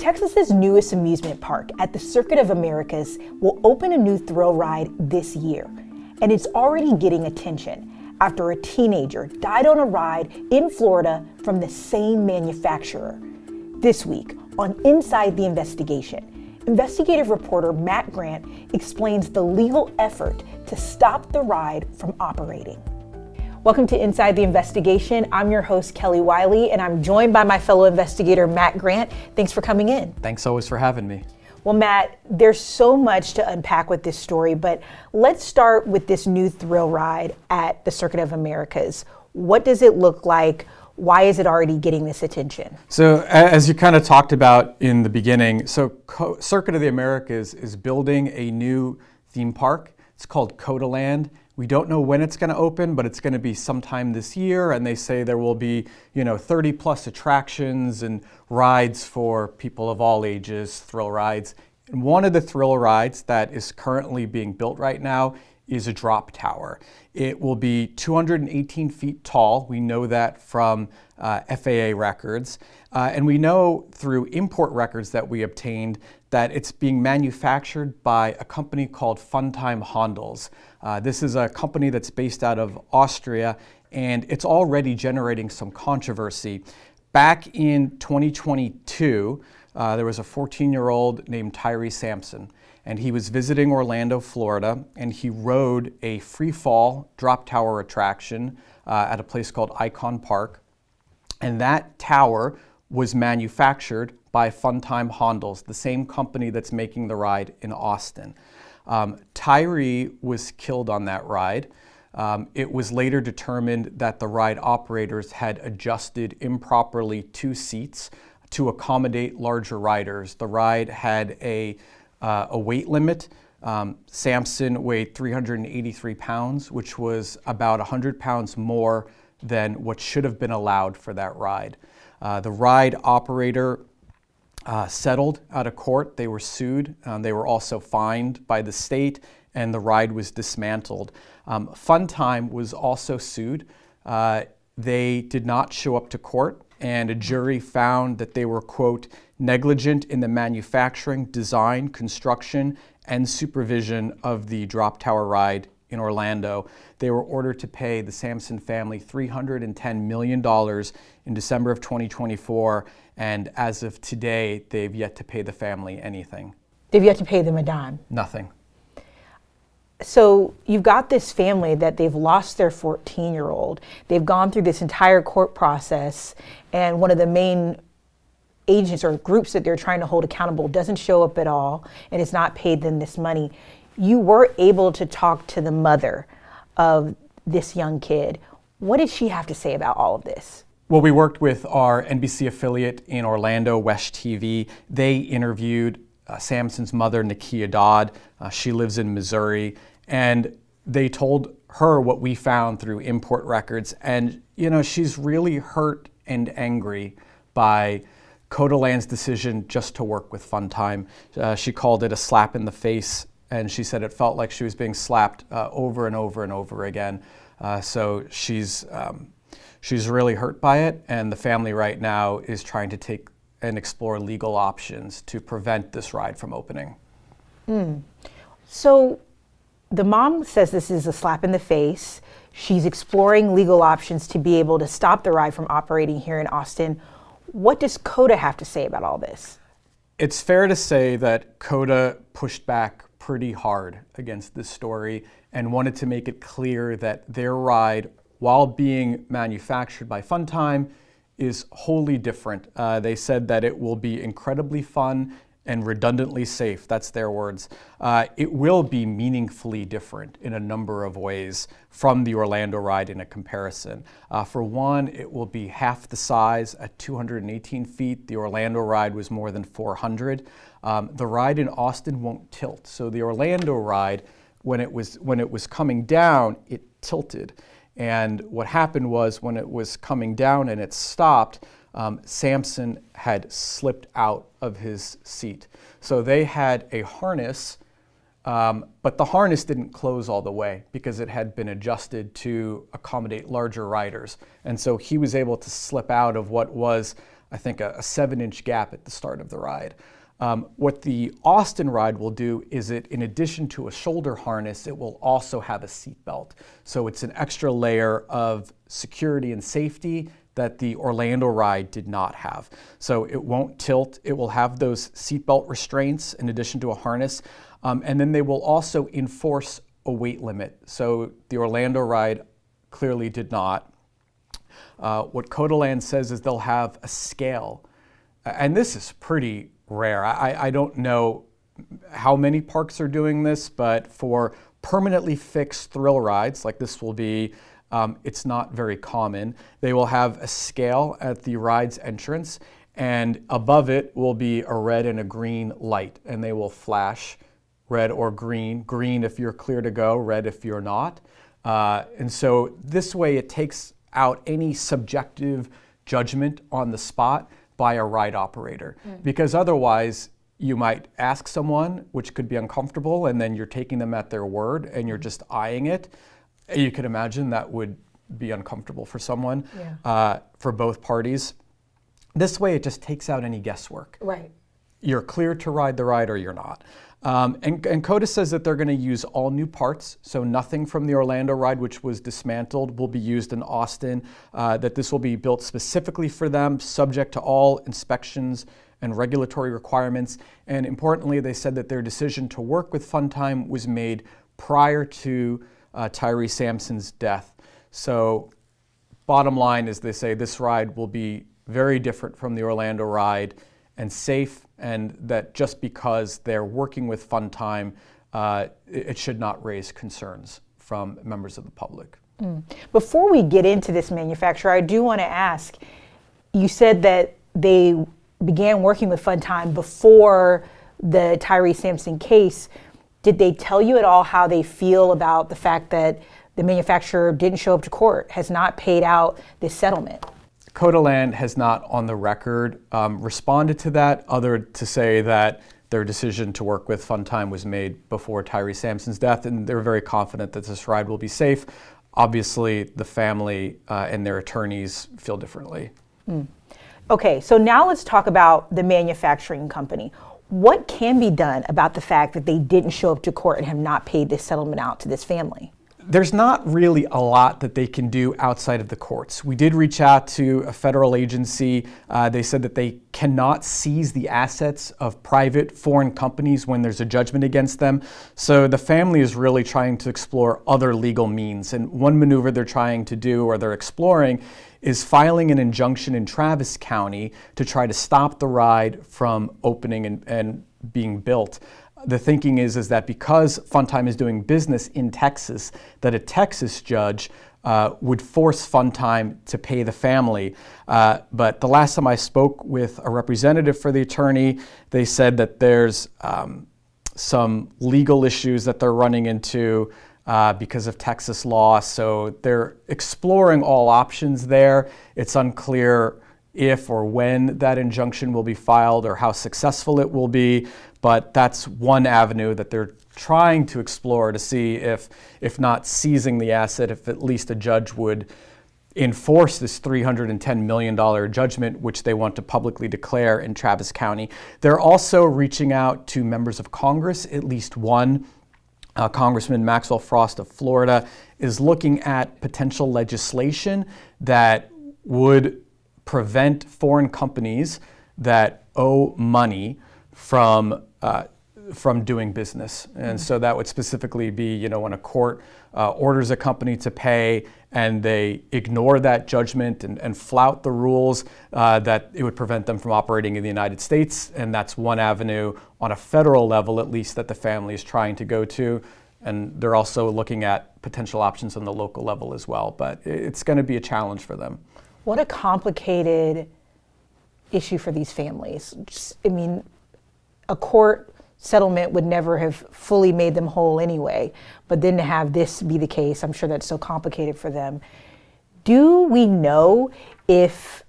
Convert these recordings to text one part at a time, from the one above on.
Texas's newest amusement park at the Circuit of Americas will open a new thrill ride this year, and it's already getting attention after a teenager died on a ride in Florida from the same manufacturer. This week on Inside the Investigation, investigative reporter Matt Grant explains the legal effort to stop the ride from operating. Welcome to Inside the Investigation. I'm your host, Kelly Wiley, and I'm joined by my fellow investigator, Matt Grant. Thanks for coming in. Thanks always for having me. Well, Matt, there's so much to unpack with this story, but let's start with this new thrill ride at the Circuit of Americas. What does it look like? Why is it already getting this attention? So as you kind of talked about in the beginning, Circuit of the Americas is building a new theme park. It's called Codaland. We don't know when it's going to open, but it's going to be sometime this year, and they say there will be, 30 plus attractions and rides for people of all ages, thrill rides. And one of the thrill rides that is currently being built right now is a drop tower. It will be 218 feet tall. We know that from FAA records. And we know through import records that we obtained that it's being manufactured by a company called Funtime Handels. This is a company that's based out of Austria, and it's already generating some controversy. Back in 2022, there was a 14-year-old named Tyree Sampson, and he was visiting Orlando, Florida, and he rode a free fall drop tower attraction at a place called Icon Park. And that tower was manufactured by Funtime Handels, the same company that's making the ride in Austin. Tyree was killed on that ride. It was later determined that the ride operators had adjusted improperly 2 seats to accommodate larger riders. The ride had a weight limit. Sampson weighed 383 pounds, which was about 100 pounds more than what should have been allowed for that ride. The ride operator settled out of court. They were sued. They were also fined by the state, and the ride was dismantled. Funtime was also sued. They did not show up to court, and a jury found that they were, quote, negligent in the manufacturing, design, construction, and supervision of the drop tower ride in Orlando. They were ordered to pay the Sampson family $310 million in December of 2024, and as of today, they've yet to pay the family anything. They've yet to pay them a dime? Nothing. So you've got this family that they've lost their 14-year-old. They've gone through this entire court process, and one of the main agents or groups that they're trying to hold accountable doesn't show up at all and has not paid them this money. You were able to talk to the mother of this young kid. What did she have to say about all of this? Well, we worked with our NBC affiliate in Orlando, West TV. They interviewed Sampson's mother, Nakia Dodd. She lives in Missouri. And they told her what we found through import records. And, she's really hurt and angry by Codaland's decision just to work with Funtime. She called it a slap in the face, and she said it felt like she was being slapped over and over and over again. So she's really hurt by it, and the family right now is trying to take and explore legal options to prevent this ride from opening. So the mom says this is a slap in the face. She's exploring legal options to be able to stop the ride from operating here in Austin. What does CODA have to say about all this? It's fair to say that CODA pushed back pretty hard against this story and wanted to make it clear that their ride, while being manufactured by Funtime, is wholly different. They said that it will be incredibly fun and redundantly safe. That's their words. It will be meaningfully different in a number of ways from the Orlando ride in a comparison. For one, it will be half the size at 218 feet. The Orlando ride was more than 400. The ride in Austin won't tilt. So the Orlando ride, when it was coming down, it tilted. And what happened was when it was coming down and it stopped, Sampson had slipped out of his seat. So they had a harness But the harness didn't close all the way because it had been adjusted to accommodate larger riders. And so he was able to slip out of what was, I think, a 7-inch gap at the start of the ride. What the Austin ride will do is in addition to a shoulder harness, it will also have a seat belt. So it's an extra layer of security and safety that the Orlando ride did not have. So it won't tilt. It will have those seatbelt restraints in addition to a harness. And then they will also enforce a weight limit. So the Orlando ride clearly did not. What Codaland says is they'll have a scale. And this is pretty rare. I don't know how many parks are doing this, but for permanently fixed thrill rides, like this will be, it's not very common. They will have a scale at the ride's entrance, and above it will be a red and a green light, and they will flash red or green. Green if you're clear to go, red if you're not. And so this way it takes out any subjective judgment on the spot by a ride operator. Because otherwise you might ask someone, which could be uncomfortable, and then you're taking them at their word and you're just eyeing it. You could imagine that would be uncomfortable for someone, for both parties. This way it just takes out any guesswork. Right. You're clear to ride the ride or you're not. And CODA says that they're going to use all new parts, so nothing from the Orlando ride, which was dismantled, will be used in Austin, that this will be built specifically for them, subject to all inspections and regulatory requirements. And importantly, they said that their decision to work with Funtime was made prior to Tyree Sampson's death. So bottom line is they say this ride will be very different from the Orlando ride and safe, and that just because they're working with Funtime, it should not raise concerns from members of the public. Before we get into this manufacturer, I do want to ask, you said that they began working with Funtime before the Tyree Sampson case. Did they tell you at all how they feel about the fact that the manufacturer didn't show up to court, has not paid out this settlement? Codaland has not on the record responded to that, other to say that their decision to work with Funtime was made before Tyree Sampson's death, and they're very confident that this ride will be safe. Obviously, the family and their attorneys feel differently. Okay, so now let's talk about the manufacturing company. What can be done about the fact that they didn't show up to court and have not paid this settlement out to this family? There's not really a lot that they can do outside of the courts. We did reach out to a federal agency. They said that they cannot seize the assets of private foreign companies when there's a judgment against them. So the family is really trying to explore other legal means. And one maneuver they're trying to do, or they're exploring, is filing an injunction in Travis County to try to stop the ride from opening and being built. The thinking is that because Funtime is doing business in Texas, that a Texas judge would force Funtime to pay the family. But the last time I spoke with a representative for the attorney, they said that there's some legal issues that they're running into because of Texas law. So they're exploring all options there. It's unclear if or when that injunction will be filed or how successful it will be. But that's one avenue that they're trying to explore to see if not seizing the asset, if at least a judge would enforce this $310 million judgment, which they want to publicly declare in Travis County. They're also reaching out to members of Congress. At least one, Congressman Maxwell Frost of Florida, is looking at potential legislation that would prevent foreign companies that owe money from doing business. And so that would specifically be, when a court orders a company to pay and they ignore that judgment and flout the rules, that it would prevent them from operating in the United States. And that's one avenue on a federal level, at least, that the family is trying to go to. And they're also looking at potential options on the local level as well. But it's going to be a challenge for them. What a complicated issue for these families. A court settlement would never have fully made them whole anyway, but then to have this be the case, I'm sure that's so complicated for them. Do we know if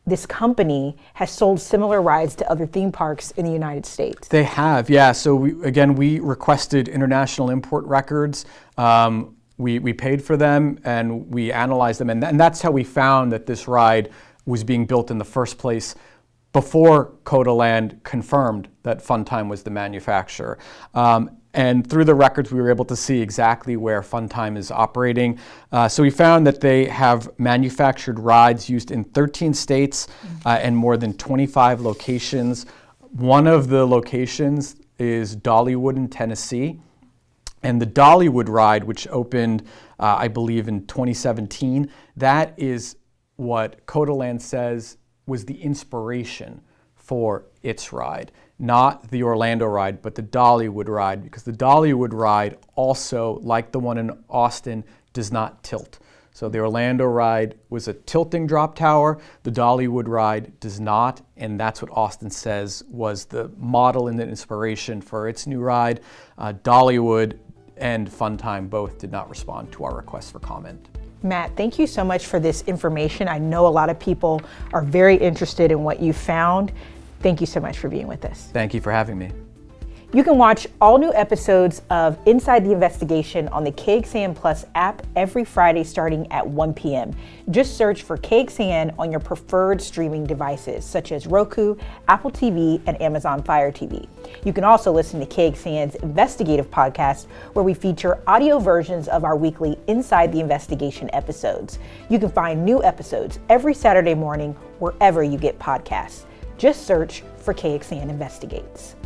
this company has sold similar rides to other theme parks in the United States. They have, yeah. So we requested international import records. We paid for them and we analyzed them, and that's how we found that this ride was being built in the first place before Codaland confirmed that Funtime was the manufacturer. And through the records, we were able to see exactly where Funtime is operating. So we found that they have manufactured rides used in 13 states and more than 25 locations. One of the locations is Dollywood in Tennessee. And the Dollywood ride, which opened, I believe, in 2017, that is what Codaland says was the inspiration for its ride. Not the Orlando ride, but the Dollywood ride, because the Dollywood ride also, like the one in Austin, does not tilt. So the Orlando ride was a tilting drop tower. The Dollywood ride does not, and that's what Austin says was the model and the inspiration for its new ride. Dollywood and Funtime both did not respond to our request for comment. Matt, thank you so much for this information. I know a lot of people are very interested in what you found. Thank you so much for being with us. Thank you for having me. You can watch all new episodes of Inside the Investigation on the KXAN Plus app every Friday starting at 1 p.m. Just search for KXAN on your preferred streaming devices, such as Roku, Apple TV, and Amazon Fire TV. You can also listen to KXAN's investigative podcast, where we feature audio versions of our weekly Inside the Investigation episodes. You can find new episodes every Saturday morning wherever you get podcasts. Just search for KXAN Investigates.